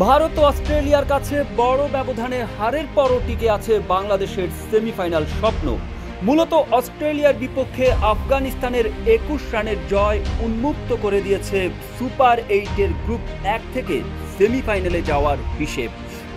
ভারত ও অস্ট্রেলিয়ার কাছে বড় ব্যবধানে হারের পরও টিকে আছে বাংলাদেশের সেমিফাইনাল স্বপ্ন। মূলত অস্ট্রেলিয়ার বিপক্ষে আফগানিস্তানের ২১ রানের জয় উন্মুক্ত করে দিয়েছে সুপার ৮-এর গ্রুপ ১ থেকে সেমিফাইনালে যাওয়ার হিসেব।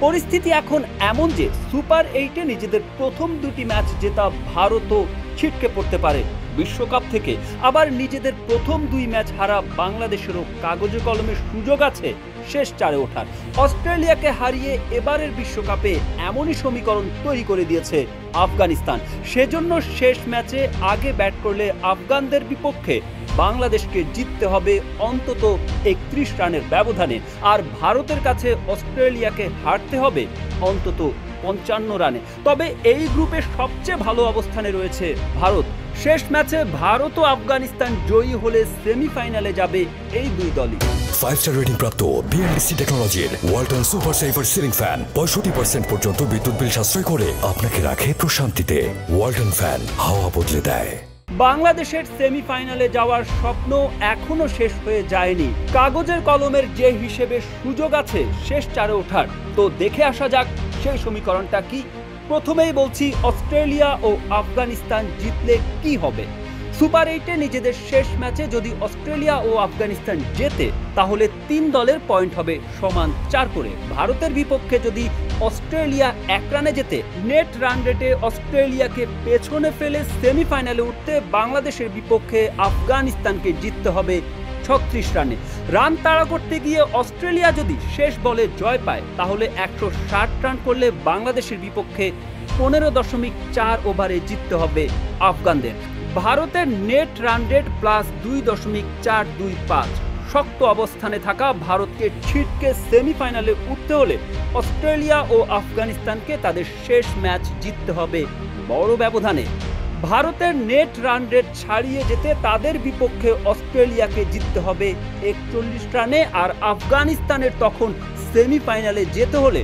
পরিস্থিতি এখন এমন যে সুপার ৮-এ নিজেদের প্রথম দুটি ম্যাচ জেতা ভারতও ছিটকে পড়তে পারে বিশ্বকাপ থেকে। আবার নিজেদের প্রথম দুই ম্যাচ হারা বাংলাদেশেরও কাগজে কলমে সুযোগ আছে শেষ চারে ওঠার। অস্ট্রেলিয়াকে হারিয়ে এবারের বিশ্বকাপে এমনই সমীকরণ তৈরি করে দিয়েছে আফগানিস্তান। সেজন্য শেষ ম্যাচে আগে ব্যাট করলে আফগানদের বিপক্ষে বাংলাদেশকে জিততে হবে অন্তত ৩১ রানের ব্যবধানে, আর ভারতের কাছে অস্ট্রেলিয়াকে হারতে হবে অন্তত ৫৫ রানে। তবে এই গ্রুপের সবচেয়ে ভালো অবস্থানে রয়েছে ভারত। শেষ ম্যাচে ভারত ও আফগানিস্তান জয়ী হলে সেমিফাইনালে যাবে এই দুই দলই। 5-স্টার রেটিং প্রাপ্ত বিএলডিসি টেকনোলজির Walton super saver ceiling fan 65% পর্যন্ত বিদ্যুৎ বিল সাশ্রয় করে আপনাকে রাখে প্রশান্তিতে। ওয়ালটন ফ্যান হাওয়া বদলে দেয়। বাংলাদেশের সেমিফাইনালে যাওয়ার স্বপ্ন এখনো শেষ হয়ে যায়নি। কাগজের কলমের যে হিসেবে সুযোগ আছে শেষ চারে ওঠার, তো দেখে আসা যাক সেই সমীকরণটা কি। প্রথমেই বলছি, অস্ট্রেলিয়া ও আফগানিস্তান জিতলে কি হবে। সুপার ৮-এ নিজেদের শেষ ম্যাচে যদি অস্ট্রেলিয়া ও আফগানিস্তান জেতে তাহলে তিন দলের পয়েন্ট হবে সমান ৪ করে। ভারতের বিপক্ষে যদি অস্ট্রেলিয়া ১ রানে জেতে, নেট রান রেটে অস্ট্রেলিয়াকে পেছনে ফেলে সেমিফাইনালে উঠতে বাংলাদেশের বিপক্ষে আফগানিস্তানকে জিততে হবে ৩৬ রানে। রান তাড়া করতে গিয়ে অস্ট্রেলিয়া যদি শেষ বলে জয় পায় তাহলে ১৬০ রান করলে বাংলাদেশের বিপক্ষে ১৫.৪ ওভারে জিততে হবে আফগানদের। ভারতের নেট রান রেট প্লাস ২.৪২৫। শক্ত অবস্থানে থাকা ভারতকে ছিটকে সেমিফাইনালে উঠতে হলে অস্ট্রেলিয়া ও আফগানিস্তানকে তাদের শেষ ম্যাচ জিততে হবে বড় ব্যবধানে। ভারতের নেট রান রেট ছাড়িয়ে যেতে তাদের বিপক্ষে অস্ট্রেলিয়াকে জিততে হবে ৪১ রানে, আর আফগানিস্তানের তখন সেমিফাইনালে যেতে হলে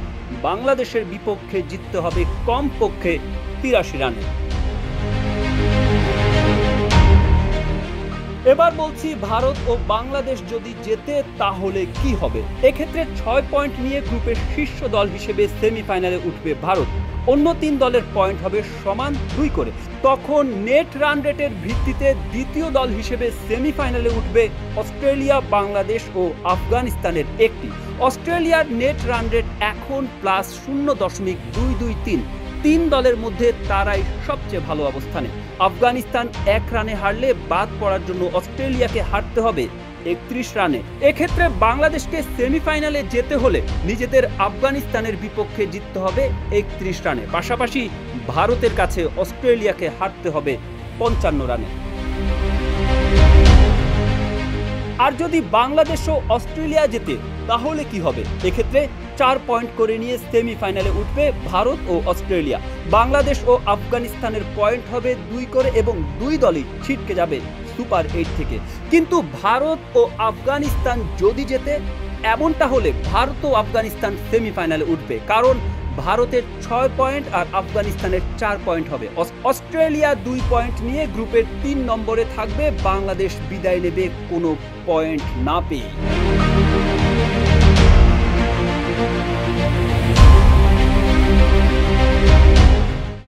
বাংলাদেশের বিপক্ষে জিততে হবে কমপক্ষে ৮৩ রানে। এবার বলছি, ভারত ও বাংলাদেশ যদি জেতে তাহলে কি হবে। এক্ষেত্রে ৬ পয়েন্ট নিয়ে গ্রুপের শীর্ষ দল হিসেবে সেমিফাইনালে উঠবে ভারত। অন্য তিন দলের পয়েন্ট হবে সমান ২ করে। তখন নেট রান রেটের ভিত্তিতে দ্বিতীয় দল হিসেবে সেমিফাইনালে উঠবে অস্ট্রেলিয়া, বাংলাদেশ ও আফগানিস্তানের একটি। অস্ট্রেলিয়ার নেট রান রেট এখন প্লাস ০.২২৩। তিন দলের মধ্যে তারাই সবচেয়ে ভালো অবস্থানে। আফগানিস্তান ১ রানে হারলে বাদ পড়ার জন্য অস্ট্রেলিয়াকে হারতে হবে ৩১ রানে। এক্ষেত্রে বাংলাদেশকে সেমিফাইনালে যেতে হলে নিজেদের আফগানিস্তানের বিপক্ষে জিততে হবে ৩১ রানে। পাশাপাশি ভারতের কাছে অস্ট্রেলিয়াকে হারতে হবে ৫৫ রানে। আর যদি বাংলাদেশ ও অস্ট্রেলিয়া জেতে তাহলে কি হবে। এক্ষেত্রে ৪ পয়েন্ট করে নিয়ে সেমিফাইনালে উঠবে ভারত ও অস্ট্রেলিয়া। বাংলাদেশ ও আফগানিস্তানের পয়েন্ট হবে ২ করে এবং দুই দলই ছিটকে যাবে সুপার ৮ থেকে। কিন্তু ভারত ও আফগানিস্তান যদি জেতে, এমনটা হলে ভারত ও আফগানিস্তান সেমিফাইনালে উঠবে, কারণ ভারতের ৬ পয়েন্ট আর আফগানিস্তানের ৪ পয়েন্ট হবে। অস্ট্রেলিয়া ২ পয়েন্ট নিয়ে গ্রুপের ৩ নম্বরে থাকবে। বাংলাদেশ বিদায় নেবে কোনো পয়েন্ট না পেয়ে।